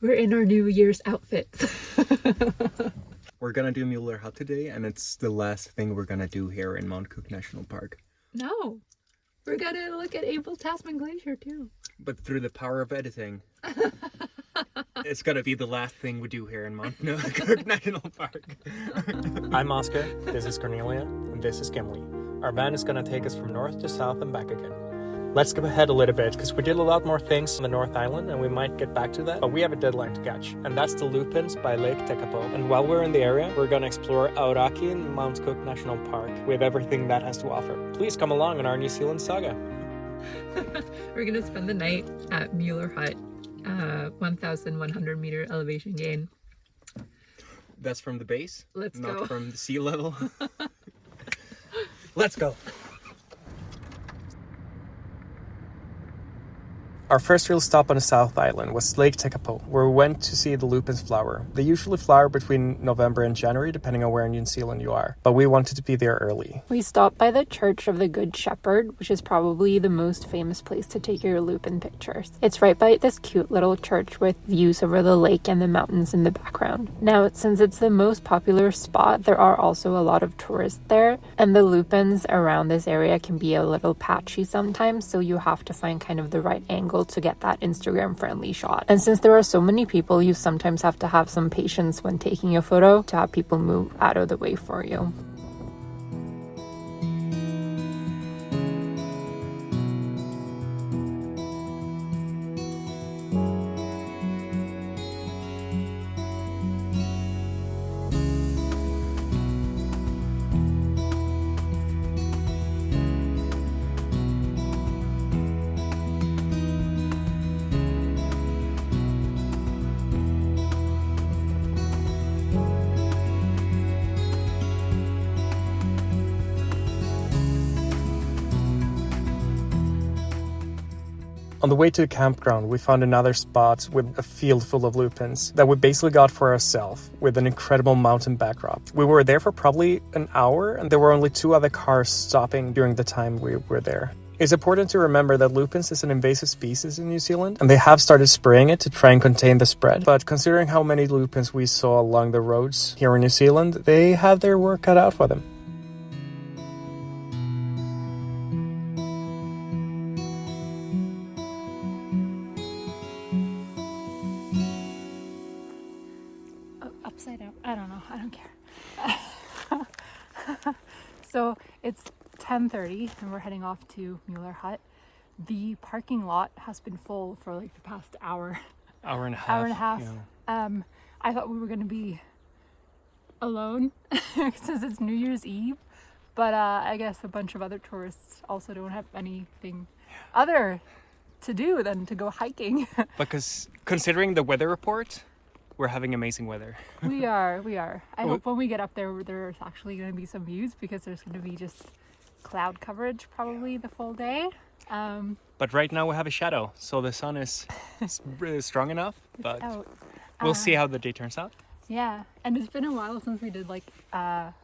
We're in our New Year's outfits. We're gonna do Mueller Hut today, and it's the last thing we're gonna do here in Mount Cook National Park. No, we're gonna look at Tasman Glacier too. But through the power of editing, it's gonna be the last thing we do here in Mount Cook National Park. I'm Oscar, this is Cornelia, and this is Gimli. Our van is gonna take us from north to south and back again. Let's skip ahead a little bit, because we did a lot more things on the North Island, and we might get back to that, but we have a deadline to catch, and that's the Lupines by Lake Tekapo. And while we're in the area, we're gonna explore Auraki and Mount Cook National Park with everything that has to offer. Please come along on our New Zealand saga. We're gonna spend the night at Mueller Hut, 1,100 meter elevation gain. That's from the base? Let's not go. from the sea level? Let's go! Our first real stop on the South Island was Lake Tekapo, where we went to see the lupines flower. They usually flower between November and January, depending on where in New Zealand you are, but we wanted to be there early. We stopped by the Church of the Good Shepherd, which is probably the most famous place to take your lupin pictures. It's right by this cute little church with views over the lake and the mountains in the background. Now, since it's the most popular spot, there are also a lot of tourists there, and the lupins around this area can be a little patchy sometimes, so you have to find kind of the right angle to get that Instagram friendly shot. And since there are so many people, you sometimes have to have some patience when taking a photo to have people move out of the way for you. On the way to the campground, we found another spot with a field full of lupins that we basically got for ourselves with an incredible mountain backdrop. We were there for probably an hour, and there were only 2 other cars stopping during the time we were there. It's important to remember that lupins is an invasive species in New Zealand, and they have started spraying it to try and contain the spread. But considering how many lupins we saw along the roads here in New Zealand, they have their work cut out for them. Upside down. I don't know. I don't care. So it's 10:30 and we're heading off to Mueller Hut. The parking lot has been full for like the past hour. Hour and a half. Yeah. I thought we were going to be alone since it's New Year's Eve, but I guess a bunch of other tourists also don't have anything other to do than to go hiking. Because considering the weather report, we're having amazing weather. We are. I hope when we get up there, there's actually going to be some views, because there's going to be just cloud coverage probably the full day. But right now we have a shadow, so the sun is really strong enough, but out. We'll see how the day turns out. Yeah, and it's been a while since we did like a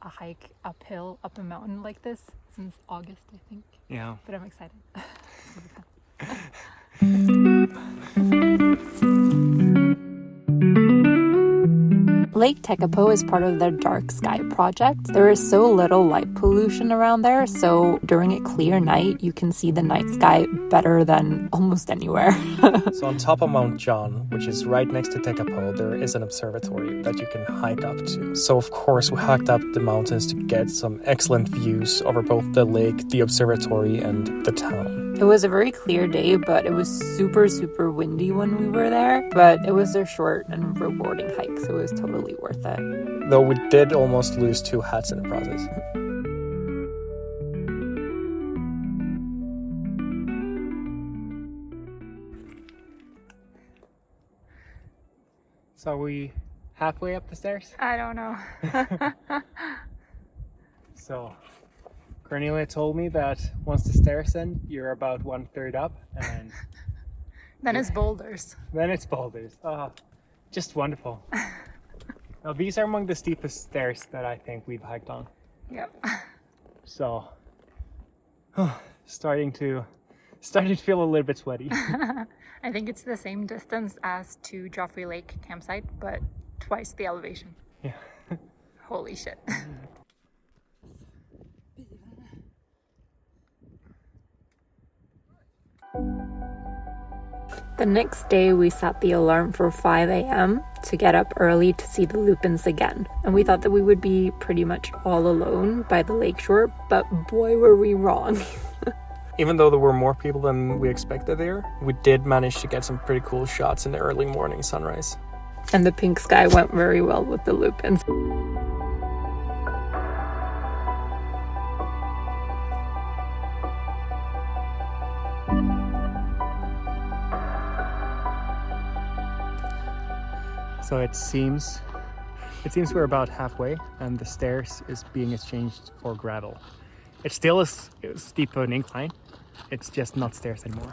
hike uphill, up a mountain like this, since August, I think. Yeah. But I'm excited. It's gonna be fun. Lake Tekapo is part of the Dark Sky project. There is so little light pollution around there, so during a clear night, you can see the night sky better than almost anywhere. So on top of Mount John, which is right next to Tekapo, there is an observatory that you can hike up to. So of course we hiked up the mountains to get some excellent views over both the lake, the observatory, and the town. It was a very clear day, but it was super, super windy when we were there. But it was a short and rewarding hike, so it was totally worth it. Though we did almost lose 2 hats in the process. So are we halfway up the stairs? I don't know. So Cornelia told me that once the stairs end, you're about 1/3 up, and Then it's boulders. then it's boulders. Oh, just wonderful. Now these are among the steepest stairs that I think we've hiked on. Yep. So starting to Starting to feel a little bit sweaty. I think it's the same distance as to Joffrey Lake campsite, but twice the elevation. Yeah. Holy shit. The next day, we set the alarm for 5 a.m. to get up early to see the Lupines again. And we thought that we would be pretty much all alone by the lakeshore, but boy, were we wrong. Even though there were more people than we expected there, we did manage to get some pretty cool shots in the early morning sunrise. And the pink sky went very well with the Lupines. So it seems we're about halfway, and the stairs is being exchanged for gravel. It's still a steep an incline. It's just not stairs anymore.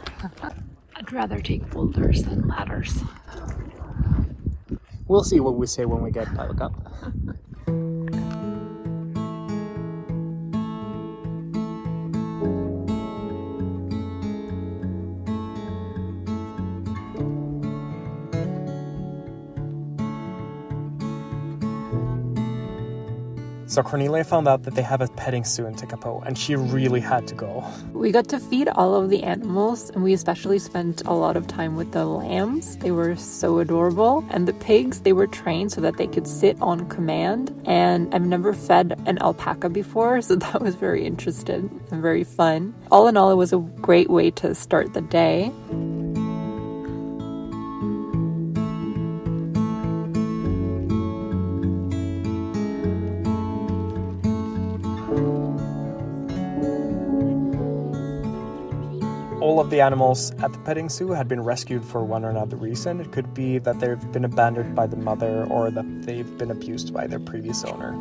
I'd rather take boulders than ladders. We'll see what we say when we get back up. So Cornelia found out that they have a petting zoo in Tekapo, and she really had to go. We got to feed all of the animals, and we especially spent a lot of time with the lambs. They were so adorable. And the pigs, they were trained so that they could sit on command. And I've never fed an alpaca before, so that was very interesting and very fun. All in all, it was a great way to start the day. All of the animals at the petting zoo had been rescued for one or another reason. It could be that they've been abandoned by the mother or that they've been abused by their previous owner.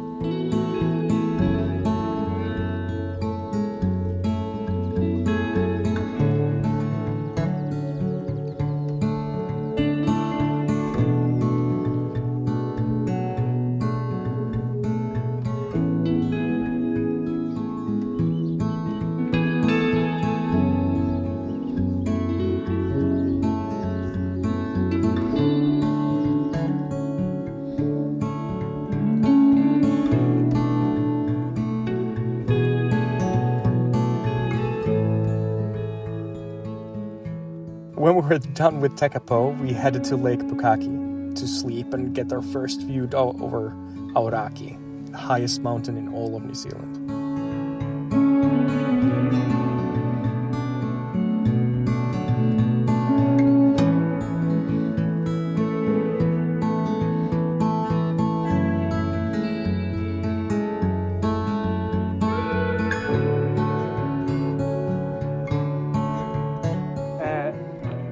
When we were done with Tekapo, we headed to Lake Pukaki to sleep and get our first view over Auraki, the highest mountain in all of New Zealand.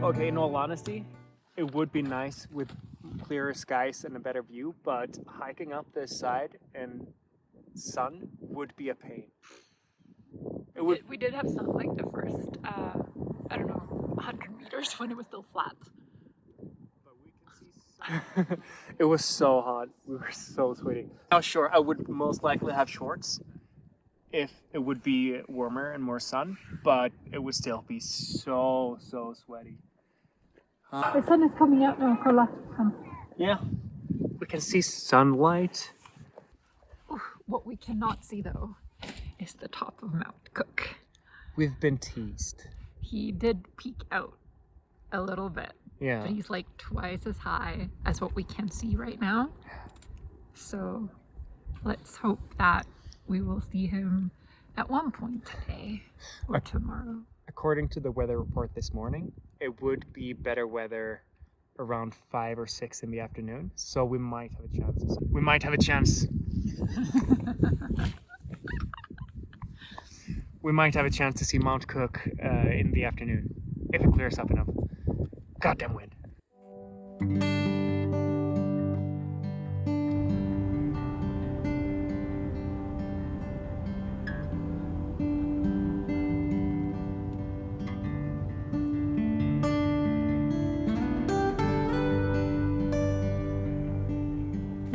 Okay, in all honesty, it would be nice with clearer skies and a better view, but hiking up this side in sun would be a pain. We did have sun like the first, 100 meters when it was still flat. But we can see it was so hot. We were so sweaty. Now, sure, I would most likely have shorts if it would be warmer and more sun, but it would still be so sweaty. The sun is coming out now, Carla. Yeah, we can see sunlight. What we cannot see though is the top of Mount Cook. We've been teased. He did peek out a little bit. Yeah. But he's like twice as high as what we can see right now. So let's hope that we will see him at one point today or tomorrow. According to the weather report this morning, it would be better weather around 5 or 6 in the afternoon, so we might have a chance. We might have a chance. We might have a chance to see Mount Cook in the afternoon, if it clears up enough. Goddamn wind.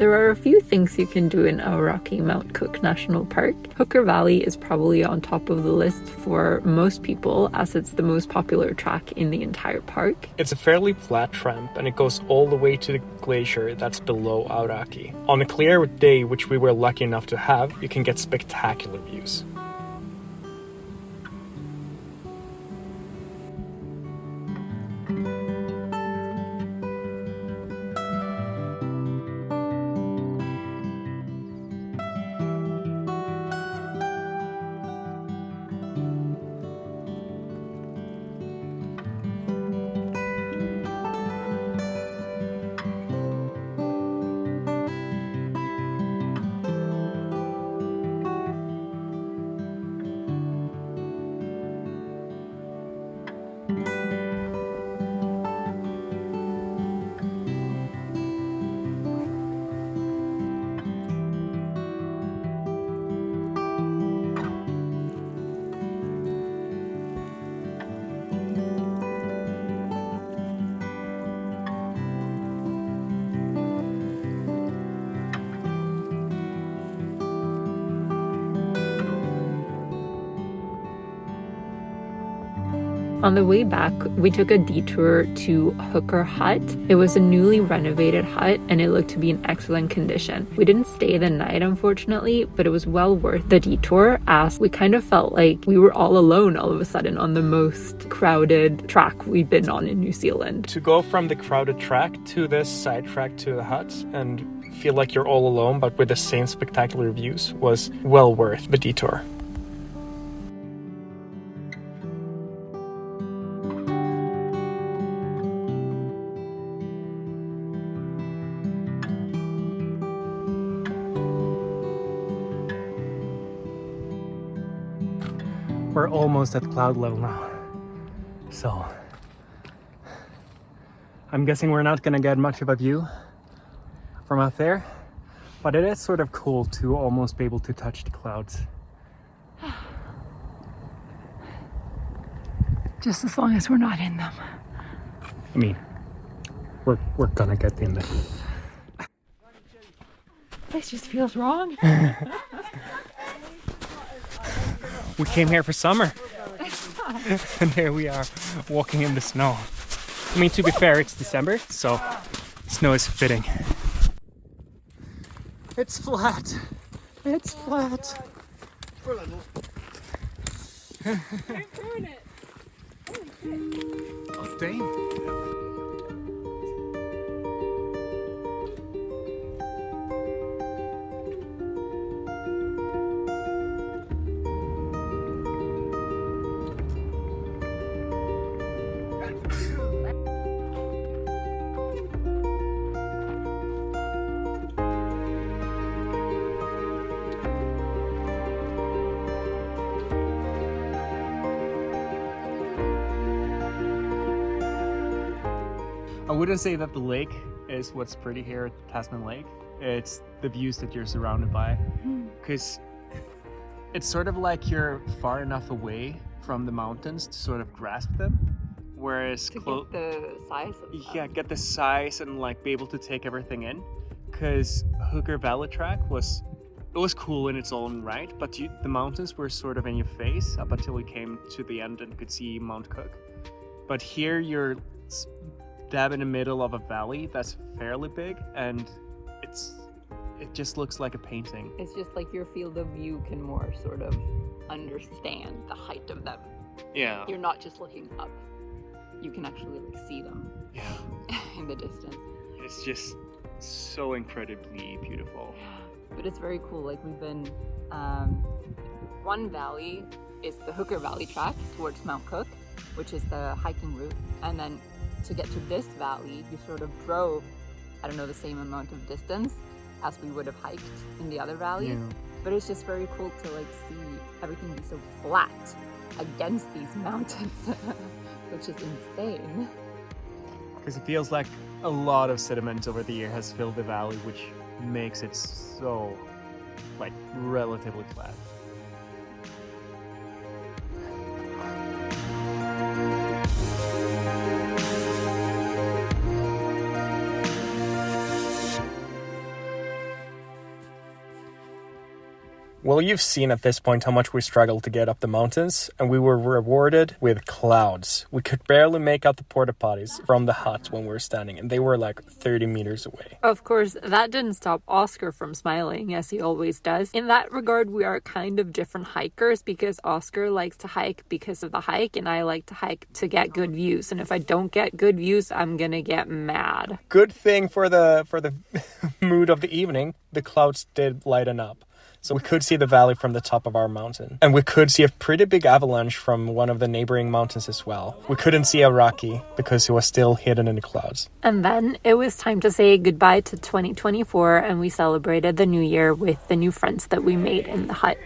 There are a few things you can do in Auraki and Mount Cook National Park. Hooker Valley is probably on top of the list for most people as it's the most popular track in the entire park. It's a fairly flat tramp and it goes all the way to the glacier that's below Auraki. On a clear day, which we were lucky enough to have, you can get spectacular views. On the way back, we took a detour to Hooker Hut. It was a newly renovated hut and it looked to be in excellent condition. We didn't stay the night, unfortunately, but it was well worth the detour as we kind of felt like we were all alone all of a sudden on the most crowded track we've been on in New Zealand. To go from the crowded track to this side track to the hut and feel like you're all alone but with the same spectacular views was well worth the detour. We're almost at cloud level now, so I'm guessing we're not gonna get much of a view from up there, but it is sort of cool to almost be able to touch the clouds. Just as long as we're not in them. I mean, we're gonna get in there. This just feels wrong. We came here for summer, and here we are walking in the snow. I mean, to be fair, it's December, so snow is fitting. It's flat. It's flat. Oh, dang. I wouldn't say that the lake is what's pretty here at Tasman Lake. It's the views that you're surrounded by. Because it's sort of like you're far enough away from the mountains to sort of grasp them. Whereas Get the size of them. yeah, get the size and like be able to take everything in. Because Hooker Valley track was cool in its own right, but the mountains were sort of in your face up until we came to the end and could see Mount Cook. But here you're dab in the middle of a valley that's fairly big, and it just looks like a painting. It's just like your field of view can more sort of understand the height of them. Yeah. You're not just looking up. You can actually like see them Yeah. in the distance. It's just so incredibly beautiful. But it's very cool. Like we've been, one valley is the Hooker Valley track towards Mount Cook, which is the hiking route. And then to get to this valley, you sort of drove, I don't know, the same amount of distance as we would have hiked in the other valley. Yeah. But it's just very cool to like see everything be so flat against these mountains, which is insane. Because it feels like a lot of sediment over the year has filled the valley, which makes it so, like, relatively flat. Well, you've seen at this point how much we struggled to get up the mountains, and we were rewarded with clouds. We could barely make out the porta potties from the hut when we were standing, and they were like 30 meters away. Of course, that didn't stop Oscar from smiling, as he always does. In that regard, we are kind of different hikers, because Oscar likes to hike because of the hike, and I like to hike to get good views. And if I don't get good views, I'm gonna get mad. Good thing for the mood of the evening, the clouds did lighten up. So we could see the valley from the top of our mountain. And we could see a pretty big avalanche from one of the neighboring mountains as well. We couldn't see Auraki because it was still hidden in the clouds. And then it was time to say goodbye to 2024, and we celebrated the new year with the new friends that we made in the hut.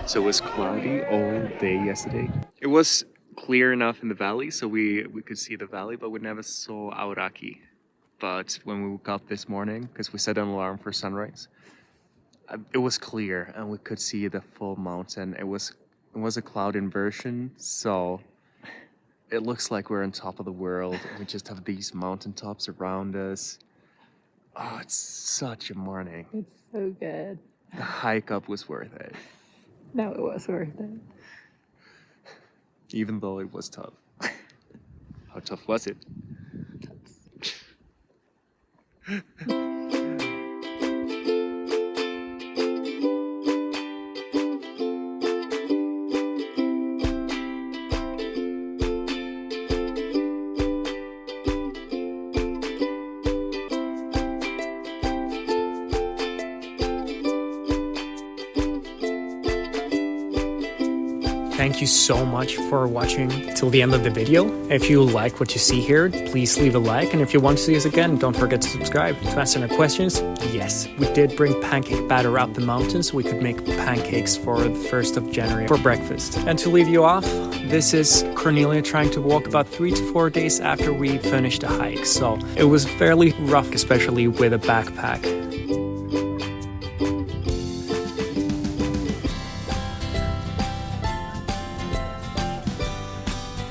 So it was cloudy all day yesterday. It was clear enough in the valley, so we could see the valley, but we never saw Auraki. But when we woke up this morning, because we set an alarm for sunrise, it was clear and we could see the full mountain. It was a cloud inversion, so it looks like we're on top of the world, and we just have these mountaintops around us. Oh, it's such a morning. It's so good. The hike up was worth it. No, it was worth it. Even though it was tough. How tough was it? Thank you so much for watching till the end of the video. If you like what you see here, please leave a like. And if you want to see us again, don't forget to subscribe. To answer our questions, yes, we did bring pancake batter up the mountains so we could make pancakes for the 1st of January for breakfast. And to leave you off, this is Cornelia trying to walk about 3 to 4 days after we finished the hike. So it was fairly rough, especially with a backpack.